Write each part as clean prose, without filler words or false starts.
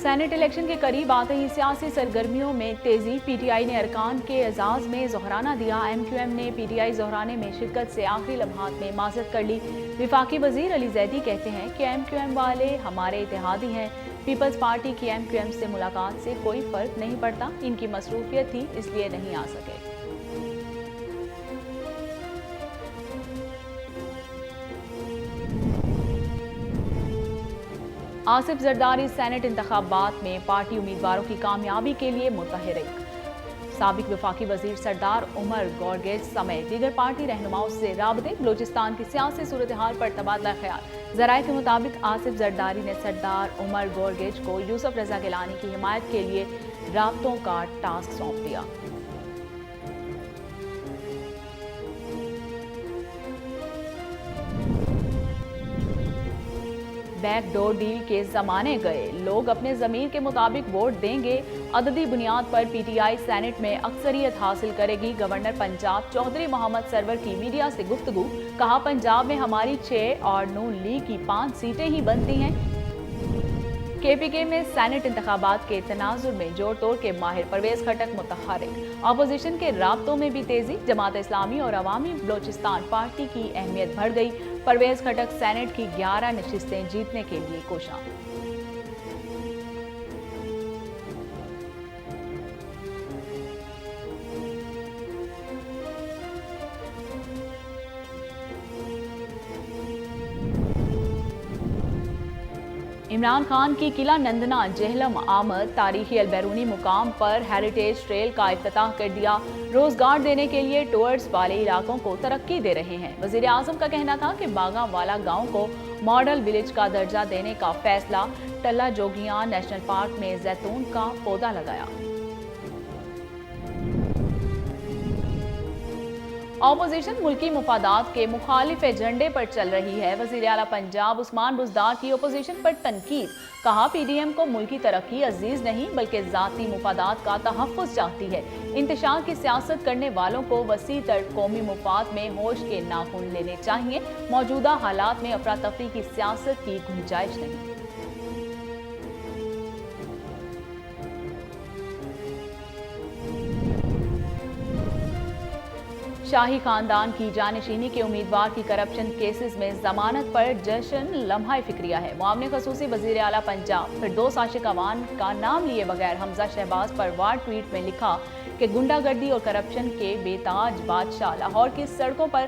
Saint election کے قریب آتے ہی سیاسی سرگرمیوں میں تیزی، پی ٹی آئی نے ارکان کے اعزاز میں ظہرانہ دیا، ایم کیو ایم نے پی ٹی آئی ظہرانے میں شرکت سے آخری لمحات میں معذرت کر لی۔ وفاقی وزیر علی زیدی کہتے ہیں کہ ایم کیو ایم والے ہمارے اتحادی ہیں، پیپلز پارٹی کی ایم کیو ایم سے ملاقات سے کوئی فرق نہیں پڑتا، ان کی مصروفیت تھی اس لیے نہیں آ سکے۔ آصف زرداری سینٹ انتخابات میں پارٹی امیدواروں کی کامیابی کے لیے متحرک۔ سابق وفاقی وزیر سردار عمر گورگیج سمیت دیگر پارٹی رہنماؤں سے رابطے، بلوچستان کی سیاسی صورتحال پر تبادلہ خیال۔ ذرائع کے مطابق آصف زرداری نے سردار عمر گورگیج کو یوسف رضا گیلانی کی حمایت کے لیے رابطوں کا ٹاسک سونپ دیا۔ بیک ڈور ڈیل کے زمانے گئے، لوگ اپنے ضمیر کے مطابق ووٹ دیں گے، عددی بنیاد پر پی ٹی آئی سینٹ میں اکثریت حاصل کرے گی۔ گورنر پنجاب چودھری محمد سرور کی میڈیا سے گفتگو، کہا پنجاب میں ہماری 6 اور نون لیگ کی 5 سیٹیں ہی بنتی ہیں۔ کے پی کے میں سینٹ انتخابات کے تناظر میں جوڑ توڑ کے ماہر پرویز خٹک متحرک۔ اپوزیشن کے رابطوں میں بھی تیزی، جماعت اسلامی اور عوامی بلوچستان پارٹی کی اہمیت بڑھ گئی، پرویز خٹک سینٹ کی 11 نشستیں جیتنے کے لیے کوشاں۔ عمران خان کی قلعہ نندنا جہلم آمد، تاریخی البیرونی مقام پر ہیریٹیج ٹریل کا افتتاح کر دیا، روزگار دینے کے لیے ٹورز والے علاقوں کو ترقی دے رہے ہیں۔ وزیر اعظم کا کہنا تھا کہ باغاں والا گاؤں کو ماڈل ولیج کا درجہ دینے کا فیصلہ، ٹلہ جوگیاں نیشنل پارک میں زیتون کا پودا لگایا۔ اپوزیشن ملکی مفادات کے مخالف ایجنڈے پر چل رہی ہے، وزیر اعلیٰ پنجاب عثمان بزدار کی اپوزیشن پر تنقید، کہا پی ڈی ایم کو ملکی ترقی عزیز نہیں بلکہ ذاتی مفادات کا تحفظ چاہتی ہے۔ انتشار کی سیاست کرنے والوں کو وسیع تر قومی مفاد میں ہوش کے ناخن لینے چاہیے، موجودہ حالات میں افراتفری کی سیاست کی گنجائش نہیں۔ شاہی خاندان کی جانشینی کے امیدوار کی کرپشن کیسز میں ضمانت پر جشن لمحہ فکریہ ہے۔ معاون خصوصی وزیر اعلیٰ پنجاب فردوس عاشق اعوان کا نام لیے بغیر حمزہ شہباز پر وار ٹویٹ میں لکھا کہ گنڈا گردی اور کرپشن کے بے تاج بادشاہ لاہور کی سڑکوں پر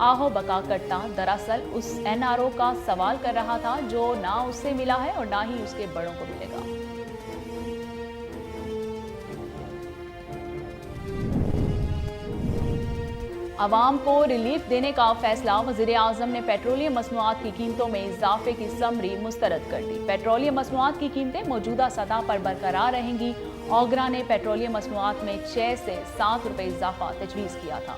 آہو بکا کرتا دراصل اس این آر او کا سوال کر رہا تھا جو نہ اس سے ملا ہے اور نہ ہی اس کے بڑوں کو ملے گا۔ عوام کو ریلیف دینے کا فیصلہ، وزیر اعظم نے پیٹرولیم مصنوعات کی قیمتوں میں اضافے کی سمری مسترد کر دی۔ پیٹرولیم مصنوعات کی قیمتیں موجودہ سطح پر برقرار رہیں گی۔ اوگرا نے پیٹرولیم مصنوعات میں 6 سے 7 روپے اضافہ تجویز کیا تھا۔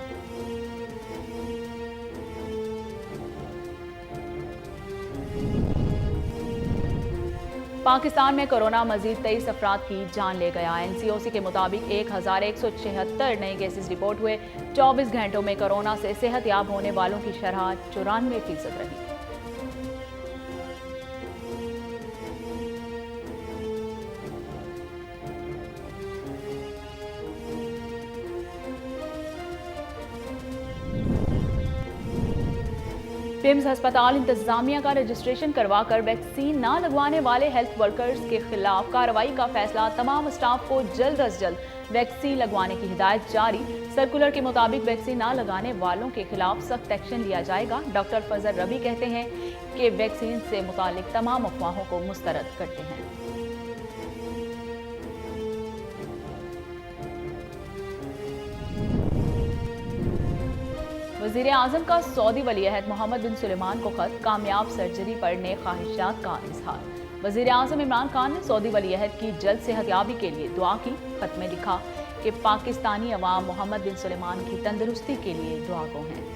پاکستان میں کورونا مزید 23 افراد کی جان لے گیا۔ این سی او سی کے مطابق 1176 نئے کیسز رپورٹ ہوئے۔ 24 گھنٹوں میں کورونا سے صحت یاب ہونے والوں کی شرح 94% رہی۔ پیمز ہسپتال انتظامیہ کا رجسٹریشن کروا کر ویکسین نہ لگوانے والے ہیلتھ ورکرز کے خلاف کارروائی کا فیصلہ، تمام اسٹاف کو جلد از جلد ویکسین لگوانے کی ہدایت جاری۔ سرکولر کے مطابق ویکسین نہ لگانے والوں کے خلاف سخت ایکشن لیا جائے گا۔ ڈاکٹر فضل ربی کہتے ہیں کہ ویکسین سے متعلق تمام افواہوں کو مسترد کرتے ہیں۔ وزیر اعظم کا سعودی ولی عہد محمد بن سلمان کو خط، کامیاب سرجری پر نیک خواہشات کا اظہار۔ وزیر اعظم عمران خان نے سعودی ولی عہد کی جلد صحت یابی کے لیے دعا کی۔ خط میں لکھا کہ پاکستانی عوام محمد بن سلمان کی تندرستی کے لیے دعا گو ہیں۔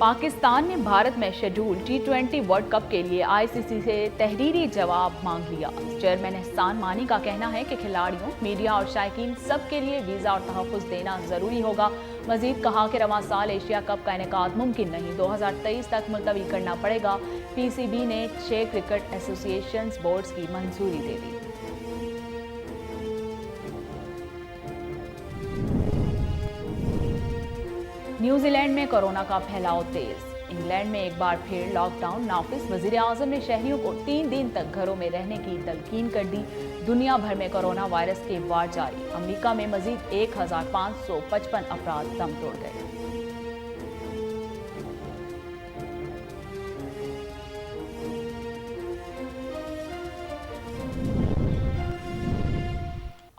پاکستان نے بھارت میں شیڈول T20 ورلڈ کپ کے لیے آئی سی سی سے تحریری جواب مانگ لیا۔ چیئرمین احسان مانی کا کہنا ہے کہ کھلاڑیوں، میڈیا اور شائقین سب کے لیے ویزا اور تحفظ دینا ضروری ہوگا۔ मजीद कहा कि रवां साल एशिया कप का इनेकाद मुमकिन नहीं, 2023 तक मुलतवी करना पड़ेगा। PCB ने 6 क्रिकेट एसोसिएशन बोर्ड्स की मंजूरी दे दी। न्यूजीलैंड में कोरोना का फैलाव तेज, इंग्लैंड में एक बार फिर लॉकडाउन नाफिज। वजीर आजम ने शहरियों को 3 दिन तक घरों में रहने की तलकीन कर दी। दुनिया भर में कोरोना वायरस के वार जारी, अमेरिका में मजीद 1555 अफराद दम तोड़ गए।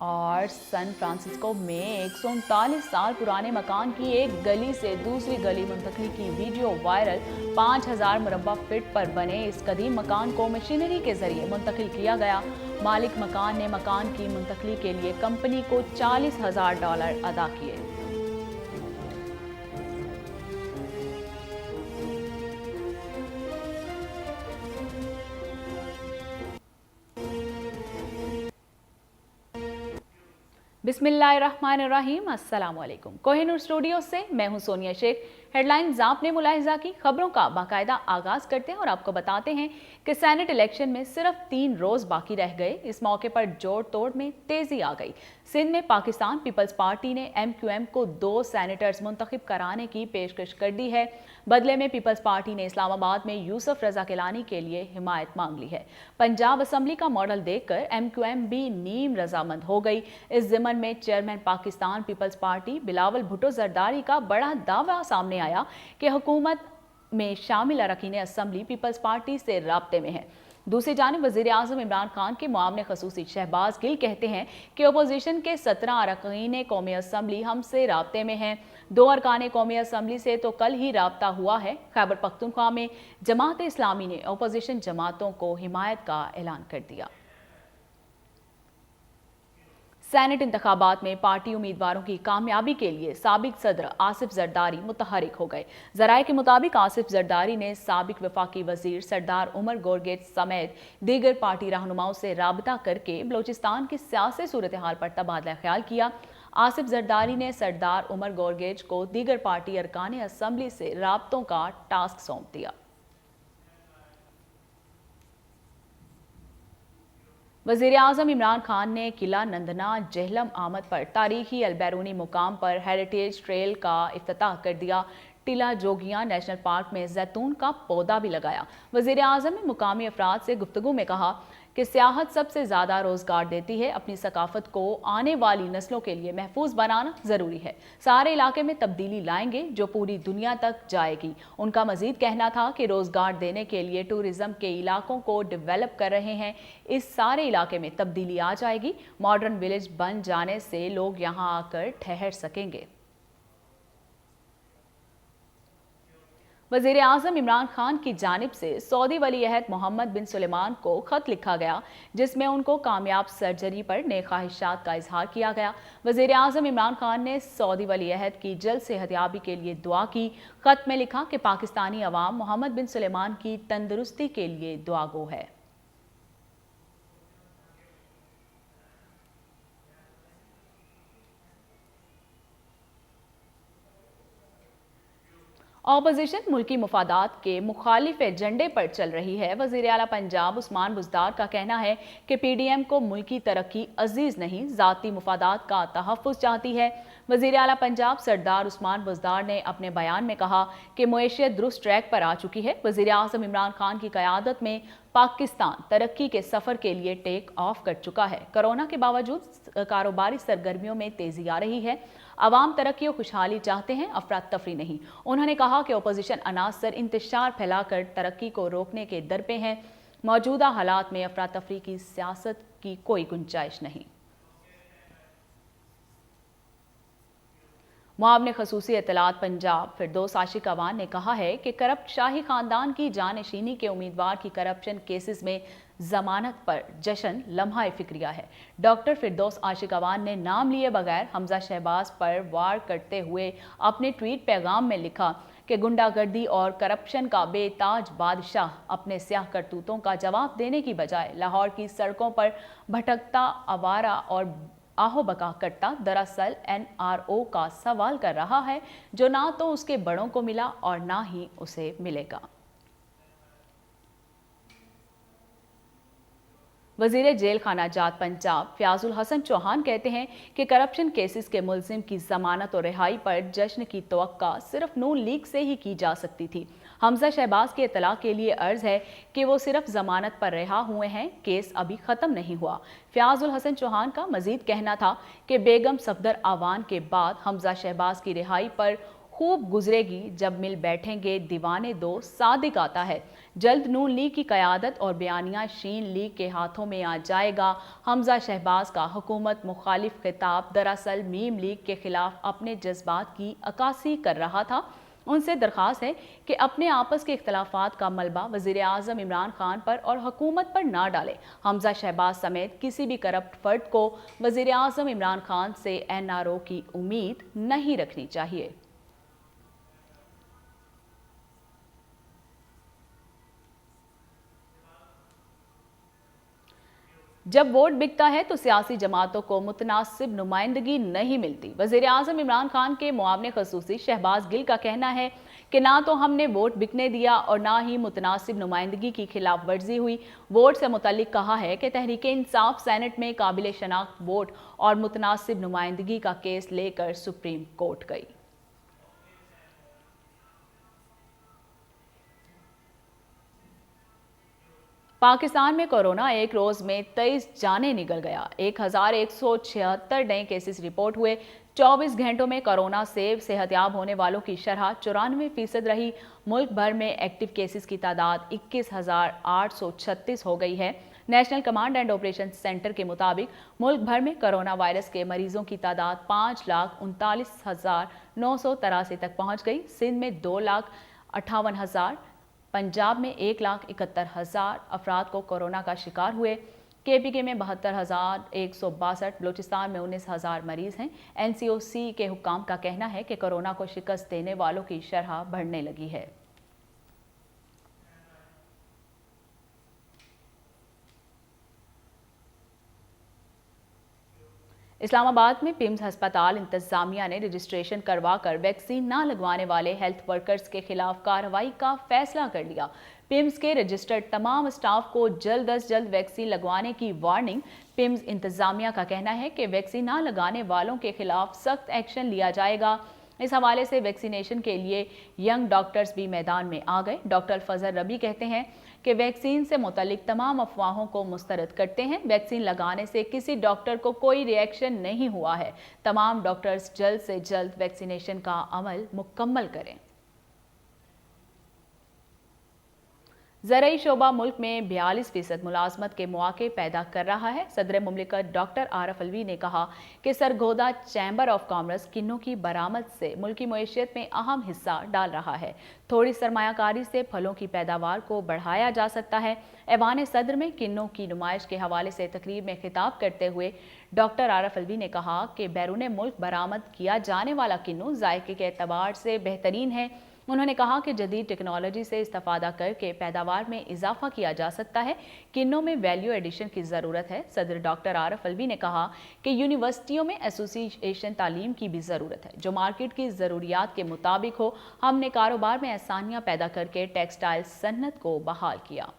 और सैन फ्रांसिस्को में 139 साल पुराने मकान की एक गली से दूसरी गली मुंतकली की वीडियो वायरल। 5000 मुरब्बा फीट पर बने इस कदीम मकान को मशीनरी के जरिए मुंतकिल किया गया। मालिक मकान ने मकान की मुंतकली के लिए कंपनी को $40,000 अदा किए। बिस्मिल्लाहिर्रहमानिर्रहीम, अस्सलाम वालेकुम। कोहिनूर स्टूडियो से मैं हूं सोनिया शेख। हेडलाइंस आपने मुलाहिजा की, खबरों का बाकायदा आगाज करते हैं और आपको बताते हैं कि सेनेट इलेक्शन में सिर्फ 3 रोज बाकी रह गए। इस मौके पर जोड़ तोड़ में तेजी आ गई। सिंध में पाकिस्तान पीपल्स पार्टी ने MQM को 2 सेनेटर्स मुंतखब कराने की पेशकश कर दी है। बदले में पीपल्स पार्टी ने इस्लामाबाद में यूसुफ रजा किलानी के लिए हिमायत मांग ली है। पंजाब असम्बली का मॉडल देखकर MQM भी नीम रजामंद हो गई। इस ज़िमन में चेयरमैन पाकिस्तान पीपल्स पार्टी बिलावल भुट्टो जरदारी का बड़ा दावा सामने आया कि हुकूमत में शामिल अरकान असम्बली पीपल्स पार्टी से राब्ते में है। दूसरी जानिब वज़ीर आज़म इमरान खान के मुआवने खसूसी शहबाज गिल कहते हैं कि अपोजिशन के 17 अरकान कौमी असम्बली हमसे राब्ते में हैं। 2 अरकान कौमी असम्बली से तो कल ही राब्ता हुआ है। खैबर पख्तूनख्वा में जमात इस्लामी ने अपोजिशन जमातों को हिमायत का ऐलान कर दिया। सेनेट इंतखाबात में पार्टी उम्मीदवारों की कामयाबी के लिए साबिक सदर आसिफ जरदारी मुतहरिक हो गए। जराये के मुताबिक आसिफ जरदारी ने साबिक वफाकी वजीर सरदार उमर गोरगेज समेत दीगर पार्टी रहनुमाओं से राबता करके बलोचिस्तान की सियासी सूरत हाल पर तबादला ख्याल किया। आसिफ जरदारी ने सरदार उमर गोरगेज को दीगर पार्टी अरकान असम्बली से राब्तों का टास्क सौंप दिया। वज़ीर आज़म इमरान खान ने किला नंदना जहलम आमद पर तारीखी अलबैरूनी मुकाम पर हेरिटेज ट्रेल का इफ्तिताह कर दिया। टीला जोगियां नेशनल पार्क में जैतून का पौधा भी लगाया। वज़ीर आज़म ने मुकामी अफराद से गुफ्तगू में कहा कि सियाहत सबसे ज़्यादा रोज़गार देती है। अपनी सकाफत को आने वाली नस्लों के लिए महफूज बनाना ज़रूरी है। सारे इलाके में तब्दीली लाएंगे जो पूरी दुनिया तक जाएगी। उनका मजीद कहना था कि रोज़गार देने के लिए टूरिज़्म के इलाकों को डेवलप कर रहे हैं। इस सारे इलाके में तब्दीली आ जाएगी। मॉडर्न विलेज बन जाने से लोग यहाँ आकर ठहर सकेंगे। वज़ीर आज़म इमरान खान की जानिब से सऊदी वली अहद मोहम्मद बिन सुलेमान को खत लिखा गया, जिसमें उनको कामयाब सर्जरी पर नेक ख्वाहिशात का इजहार किया गया। वज़ीर आज़म इमरान खान ने सऊदी वली अहद की जल्द सेहतयाबी के लिए दुआ की। खत में लिखा कि पाकिस्तानी अवाम मोहम्मद बिन सुलेमान की तंदुरुस्ती के लिए दुआगो है। ऑपोजिशन मुल्की मुफादात के मुखालिफ एजेंडे पर चल रही है। वज़ीर आला पंजाब उस्मान बुज़दार का कहना है कि PDM को मुल्की तरक्की अजीज़ नहीं, ज़ाती मुफादात का तहफ़्फ़ुज़ चाहती है। वज़ीर आला पंजाब सरदार उस्मान बुज़दार ने अपने बयान में कहा कि मुएशियत दुरुस्त ट्रैक पर आ चुकी है। वज़ीर आज़म इमरान खान की क़यादत में पाकिस्तान तरक्की के सफ़र के लिए टेक ऑफ कर चुका है। कोरोना के बावजूद कारोबारी सरगर्मियों में तेज़ी आ रही है। अवाम तरक्की और खुशहाली चाहते हैं, अफरा तफरी नहीं। उन्होंने कहा कि अपोजिशन अनासर इंतशार फैलाकर तरक्की को रोकने के दर पे हैं। मौजूदा हालात में अफरा तफरी की सियासत की कोई गुंजाइश नहीं। मुआवने खसूसी इत्तलात पंजाब फिरदौस आशिक अवान ने कहा है कि करप्ट शाही खानदान की जानशीनी के उम्मीदवार की करप्शन केसेस में जमानत पर जश्न लम्हा फिक्रिया है। डॉक्टर फिरदौस आशिक अवान ने नाम लिए बगैर हमजा शहबाज पर वार करते हुए अपने ट्वीट पैगाम में लिखा कि गुंडागर्दी और करप्शन का बेताज बादशाह अपने स्याह करतूतों का जवाब देने की बजाय लाहौर की सड़कों पर भटकता आवारा और आहो बका कट्टा दरअसल NRO का सवाल कर रहा है, जो ना तो उसके बड़ों को मिला और ना ही उसे मिलेगा। वजीर जेल खाना जात पंजाब फयाजुल हसन चौहान कहते हैं कि करप्शन केसेस के मुलजिम की जमानत और रिहाई पर जश्न की तवक्का सिर्फ नून लीग से ही की जा सकती थी। हमजा शहबाज की इतला के लिए अर्ज है कि वो सिर्फ जमानत पर रिहा हुए हैं, केस अभी खत्म नहीं हुआ। फयाजुल हसन चौहान का मजीद कहना था कि बेगम सफदर आवान के बाद हमजा शहबाज की रिहाई पर खूब गुजरेगी जब मिल बैठेंगे दीवाने दो सादिक आता है। जल्द नून लीग की क़यादत और बयानिया शीन लीग के हाथों में आ जाएगा। हमजा शहबाज का हुकूमत मुखालिफ खिताब दरअसल मीम लीग के खिलाफ अपने जज्बात की अक्कासी कर रहा था। उनसे दरख्वास्त है कि अपने आपस के इख्तलाफात का मलबा वज़ीर आज़म इमरान खान पर और हुकूमत पर ना डालें। हमजा शहबाज समेत किसी भी करप्ट फर्द को वज़ीर आज़म इमरान खान से NRO की उम्मीद नहीं रखनी चाहिए। जब वोट बिकता है तो सियासी जमातों को मुतनासिब नुमाइंदगी नहीं मिलती। वज़ीर आज़म इमरान खान के मुआवने खसूसी शहबाज गिल का कहना है कि ना तो हमने वोट बिकने दिया और ना ही मुतनासिब नुमाइंदगी की खिलाफ वर्जी हुई। वोट से मुतल्लिक कहा है कि तहरीक इंसाफ सेनेट में काबिल शनाख्त वोट और मुतनासिब नुमाइंदगी का केस लेकर सुप्रीम कोर्ट गई। पाकिस्तान में कोरोना एक रोज में 23 जानें निकल गया। 1176 नए केसेस रिपोर्ट हुए। 24 घंटों में कोरोना से सेहतयाब होने वालों की शरह 94% रही। मुल्क भर में एक्टिव केसेस की तादाद 21,836 हो गई है। National command and operation centre के मुताबिक मुल्क भर में कोरोना वायरस के मरीजों की तादाद 5,39,983 तक पहुंच गई। सिंध में 2,58,000, पंजाब में 1,71,000 अफराद को कोरोना का शिकार हुए। KPK में 72,162, बलूचिस्तान में 19,000 मरीज हैं। NCOC के हुक्काम का कहना है कि कोरोना को शिकस्त देने वालों की शरह बढ़ने लगी है। इस्लामाबाद में पिम्स अस्पताल इंतजामिया ने रजिस्ट्रेशन करवा कर वैक्सीन ना लगवाने वाले हेल्थ वर्कर्स के खिलाफ कार्रवाई का फैसला कर लिया। पिम्स के रजिस्टर्ड तमाम स्टाफ को जल्द अज जल्द वैक्सीन लगवाने की वार्निंग। पिम्स इंतजामिया का कहना है कि वैक्सीन ना लगाने वालों के खिलाफ सख्त एक्शन लिया जाएगा। इस हवाले से वैक्सीनेशन के लिए यंग डॉक्टर्स भी मैदान में आ गए। डॉक्टर फजल रबी कहते हैं कि वैक्सीन से मुतल्लिक तमाम अफवाहों को मुस्तरद करते हैं। वैक्सीन लगाने से किसी डॉक्टर को कोई रिएक्शन नहीं हुआ है। तमाम डॉक्टर्स जल्द से जल्द वैक्सीनेशन का अमल मुकम्मल करें। ज़राई शोबा मुल्क में 42% मुलाजमत के मौके पैदा कर रहा है। सदर मुमलिकत डॉक्टर आरफ अलवी ने कहा कि सरगोदा चैम्बर ऑफ कॉमर्स किन्नों की बरामद से मुल्की मईशत में अहम हिस्सा डाल रहा है। थोड़ी सरमायाकारी से फलों की पैदावार को बढ़ाया जा सकता है। ऐवान सदर में किन्नों की नुमाइश के हवाले से तकरीब में खिताब करते हुए डॉक्टर आरफ अलवी ने कहा कि बैरून मुल्क बरामद किया जाने वाला किन्नू जायके के एतबार से बेहतरीन है। उन्होंने कहा कि जदीद टेक्नोलॉजी से इस्तेफादा करके पैदावार में इजाफा किया जा सकता है। किन्नों में वैल्यू एडिशन की ज़रूरत है। सदर डॉक्टर आरफ अलवी ने कहा कि यूनिवर्सिटियों में एसोसिएशन तालीम की भी ज़रूरत है जो मार्केट की ज़रूरियात के मुताबिक हो। हमने कारोबार में आसानियाँ पैदा करके टेक्सटाइल सन्नत को बहाल किया।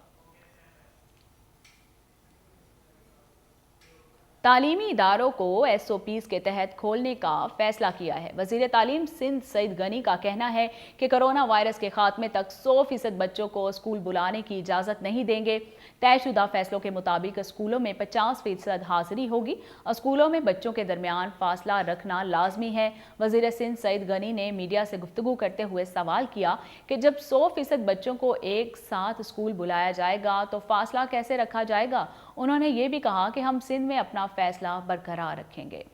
तालीमी इदारों को SOPs के तहत खोलने का फैसला किया है। वज़ीर तालीम सिंध सईद गनी का कहना है कि कोरोना वायरस के खात्मे तक 100% बच्चों को स्कूल बुलाने की इजाज़त नहीं देंगे। तयशुदा फैसलों के मुताबिक स्कूलों में 50% हाजिरी होगी। स्कूलों में बच्चों के दरमियान फासला रखना लाजमी है। वज़ीर सिंध सईद गनी ने मीडिया से गुफ्तगू करते हुए सवाल किया कि जब 100% बच्चों को एक साथ स्कूल बुलाया जाएगा तो फासला कैसे रखा जाएगा। उन्होंने ये भी कहा कि हम सिंध में अपना फैसला बरकरार रखेंगे।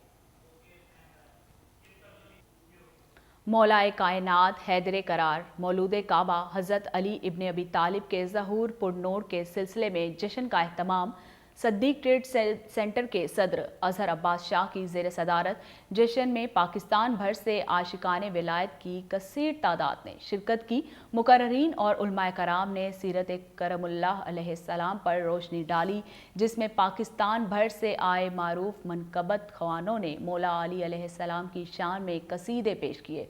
मौलाए कायनात हैदर करार मौलूद काबा हज़रत अली इब्न अबी तालिब के ज़हूर पुरनूर के सिलसिले में जश्न का एहतमाम صدیق ٹریڈ سینٹر کے صدر اظہر عباس شاہ کی زیر صدارت جشن میں پاکستان بھر سے عاشقان ولایت کی کثیر تعداد نے شرکت کی۔ مقررین اور علماء کرام نے سیرت کرم اللہ علیہ السلام پر روشنی ڈالی، جس میں پاکستان بھر سے آئے معروف منقبت خوانوں نے مولا علی علیہ السلام کی شان میں قصیدے پیش کیے۔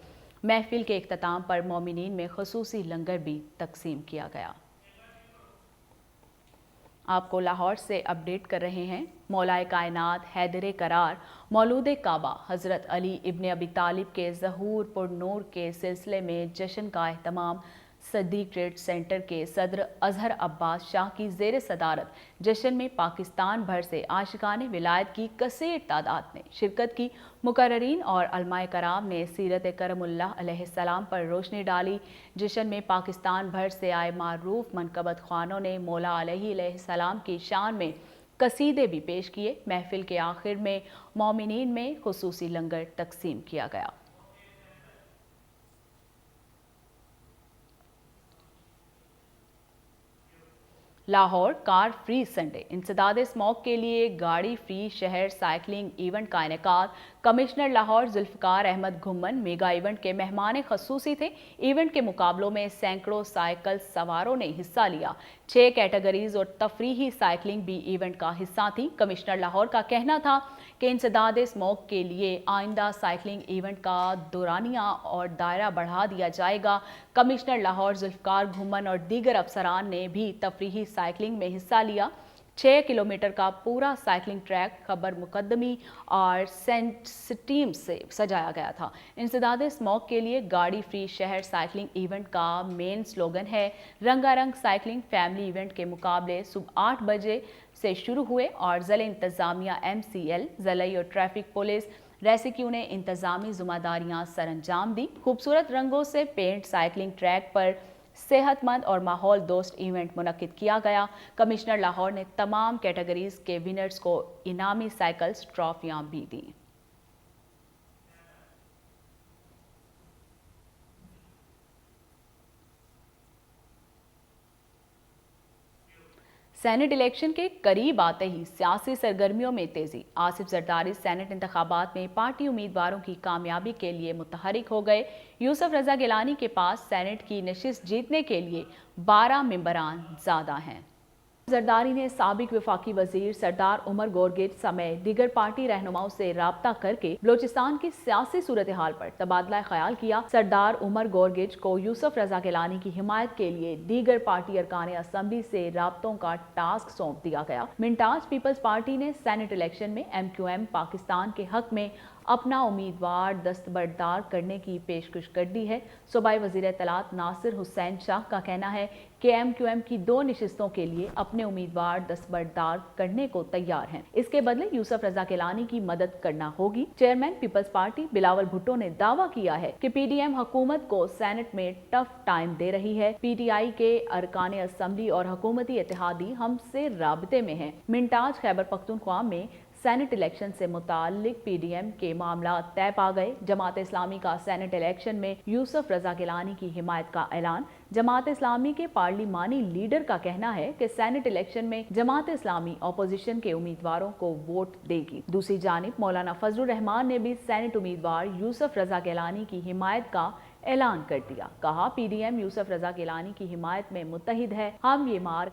محفل کے اختتام پر مومنین میں خصوصی لنگر بھی تقسیم کیا گیا۔ آپ کو لاہور سے اپڈیٹ کر رہے ہیں۔ مولا کائنات حیدر قرار مولود کعبہ حضرت علی ابن ابی طالب کے ظہور پر نور کے سلسلے میں جشن کا اہتمام صدیق ٹریڈ سینٹر کے صدر اظہر عباس شاہ کی زیر صدارت جشن میں پاکستان بھر سے عاشقان ولایت کی کثیر تعداد نے شرکت کی۔ مقررین اور علماء کرام نے سیرت کرم اللہ علیہ السلام پر روشنی ڈالی۔ جشن میں پاکستان بھر سے آئے معروف منقبت خوانوں نے مولا علیہ السلام کی شان میں قصیدے بھی پیش کیے۔ محفل کے آخر میں مومنین میں خصوصی لنگر تقسیم کیا گیا۔ لاہور کار فری سنڈے انسداد اسموگ کے لیے گاڑی فری شہر سائیکلنگ ایونٹ کا انعقاد۔ Commissioner Lahore Zulfiqar Ahmad Ghumman mega event کے مہمان خصوصی تھے۔ ایونٹ کے مقابلوں میں سینکڑوں سائیکل سواروں نے حصہ لیا۔ 6 کیٹیگریز اور تفریحی سائیکلنگ بھی ایونٹ کا حصہ تھی۔ کمشنر لاہور کا کہنا تھا کہ انسداد اسموگ کے لیے آئندہ سائیکلنگ ایونٹ کا دورانیہ اور دائرہ بڑھا دیا جائے گا۔ کمشنر لاہور ذوالفقار گھمن اور دیگر افسران نے بھی تفریحی سائیکلنگ میں حصہ لیا۔ 6 کلومیٹر کا پورا سائیکلنگ ٹریک خبر مقدمی اور سینٹ سٹیم سے سجایا گیا تھا۔ انسداد اسموگ کے لیے گاڑی فری شہر سائیکلنگ ایونٹ کا مین سلوگن ہے۔ رنگا رنگ سائیکلنگ فیملی ایونٹ کے مقابلے صبح 8 بجے سے شروع ہوئے اور ضلع انتظامیہ MCL، ضلعی اور ٹریفک پولیس ریسکیو نے انتظامی ذمہ داریاں سر انجام دی۔ خوبصورت رنگوں سے پینٹ سائیکلنگ ٹریک پر صحت مند اور ماحول دوست ایونٹ منعقد کیا گیا۔ کمشنر لاہور نے تمام کیٹیگریز کے ونرز کو انعامی سائیکلز ٹرافیاں بھی دیں۔ سینٹ الیکشن کے قریب آتے ہی سیاسی سرگرمیوں میں تیزی۔ آصف زرداری سینٹ انتخابات میں پارٹی امیدواروں کی کامیابی کے لیے متحرک ہو گئے۔ یوسف رضا گیلانی کے پاس سینٹ کی نشست جیتنے کے لیے 12 ممبران زیادہ ہیں۔ زرداری نے سابق وفاقی وزیر سردار عمر گورگیج سمیت دیگر پارٹی رہنماؤں سے رابطہ کر کے بلوچستان کی سیاسی صورتحال پر تبادلہ خیال کیا۔ سردار عمر گورگیج کو یوسف رضا گیلانی کی حمایت کے لیے دیگر پارٹی ارکان اسمبلی سے رابطوں کا ٹاسک سونپ دیا گیا۔ منٹاج پیپلز پارٹی نے سینٹ الیکشن میں MQM پاکستان کے حق میں اپنا امیدوار دستبردار کرنے کی پیشکش کر دی ہے۔ صوبائی وزیر اطلاعات ناصر حسین شاہ کا کہنا ہے کہ MQM کی 2 نشستوں کے لیے اپنے امیدوار دستبردار کرنے کو تیار ہیں۔ اس کے بدلے یوسف رضا گیلانی کی مدد کرنا ہوگی۔ چیئرمین پیپلز پارٹی بلاول بھٹو نے دعویٰ کیا ہے کہ PDM حکومت کو سینٹ میں ٹف ٹائم دے رہی ہے۔ PTI کے ارکان اسمبلی اور حکومتی اتحادی ہم سے رابطے میں ہیں۔ منٹاج خیبر پختونخوا میں سینٹ الیکشن سے متعلق PDM کے معاملات طے پا گئے۔ جماعت اسلامی کا سینٹ الیکشن میں یوسف رضا گیلانی کی حمایت کا اعلان۔ جماعت اسلامی کے پارلیمانی لیڈر کا کہنا ہے کہ سینٹ الیکشن میں جماعت اسلامی اپوزیشن کے امیدواروں کو ووٹ دے گی۔ دوسری جانب مولانا فضل الرحمان نے بھی سینٹ امیدوار یوسف رضا گیلانی کی حمایت کا اعلان کر دیا۔ کہا PDM یوسف رضا گیلانی کی حمایت میں متحد ہے۔ ہم یہ مارک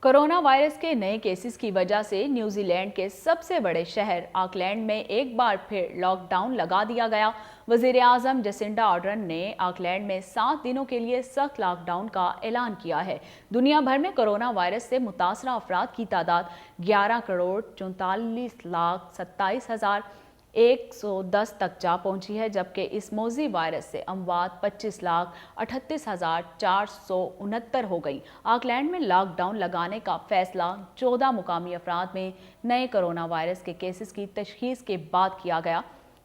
کورونا وائرس کے نئے کیسز کی وجہ سے نیوزی لینڈ کے سب سے بڑے شہر آکلینڈ میں ایک بار پھر لاک ڈاؤن لگا دیا گیا۔ وزیر اعظم جسنڈا آرڈرن نے آکلینڈ میں 7 دنوں کے لیے سخت لاک ڈاؤن کا اعلان کیا ہے۔ دنیا بھر میں کورونا وائرس سے متاثرہ افراد کی تعداد 11,44,27,110 تک جا پہنچی ہے، جبکہ اس موذی وائرس سے اموات 25,38,469 ہو گئی۔ آکلینڈ میں لاک ڈاؤن لگانے کا فیصلہ 14 مقامی افراد میں نئے کورونا وائرس کے کیسز کی تشخیص کے بعد کیا گیا۔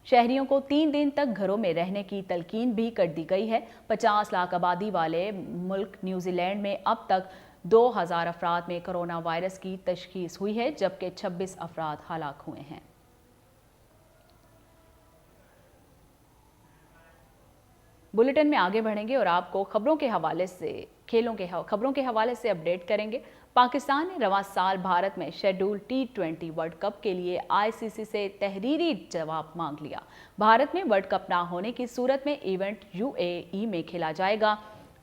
شہریوں کو 3 دن تک گھروں میں رہنے کی تلقین بھی کر دی گئی ہے۔ 50 لاکھ آبادی والے ملک نیوزی لینڈ میں اب تک 2000 افراد میں کورونا وائرس کی تشخیص ہوئی ہے، جبکہ 26 افراد ہلاک ہوئے ہیں۔ بلیٹن میں آگے بڑھیں گے اور آپ کو خبروں کے حوالے سے اپڈیٹ کریں گے۔ पाकिस्तान ने रवां साल भारत में शेड्यूल T20 वर्ल्ड कप के लिए ICC से तहरीरी जवाब मांग लिया। भारत में वर्ल्ड कप ना होने की सूरत में इवेंट UAE में खेला जाएगा।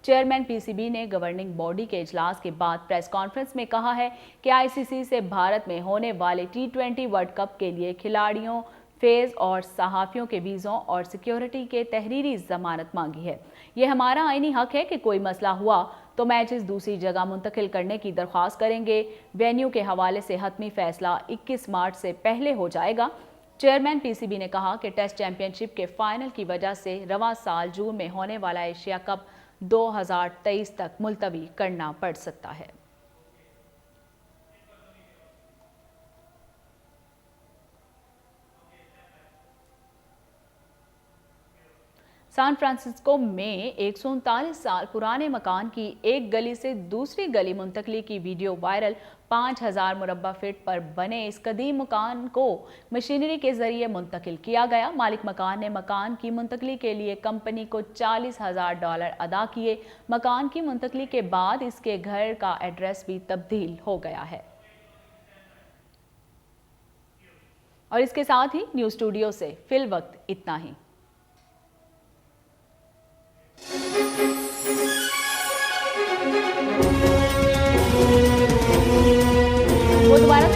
चेयरमैन PCB ने गवर्निंग बॉडी के इजलास के बाद प्रेस कॉन्फ्रेंस में कहा है कि ICC से भारत में होने वाले T20 वर्ल्ड कप के लिए खिलाड़ियों, फेज और सहाफियों के वीज़ों और सिक्योरिटी के तहरीरी जमानत मांगी है। यह हमारा आईनी हक है कि कोई मसला हुआ तो मैचेस दूसरी जगह मुंतकिल करने की दरख्वास्त करेंगे। वेन्यू के हवाले से हतमी फैसला 21 मार्च से पहले हो जाएगा। चेयरमैन PCB ने कहा कि टेस्ट चैंपियनशिप के फाइनल की वजह से रवां साल जून में होने वाला एशिया कप 2023 तक मुलतवी करना पड़ सकता है। सैन फ्रांसिस्को में 139 साल पुराने मकान की एक गली से दूसरी गली मुंतकली की वीडियो वायरल। 5000 मुरब्बा फीट पर बने इस कदीम मकान को मशीनरी के जरिए मुंतकिल किया गया। मालिक मकान ने मकान की मुंतकली के लिए कंपनी को $40,000 अदा किए। मकान की मुंतकली के बाद इसके घर का एड्रेस भी तब्दील हो गया है। और इसके साथ ही न्यूज़ स्टूडियो से फिल वक्त इतना ही। वो दोबारा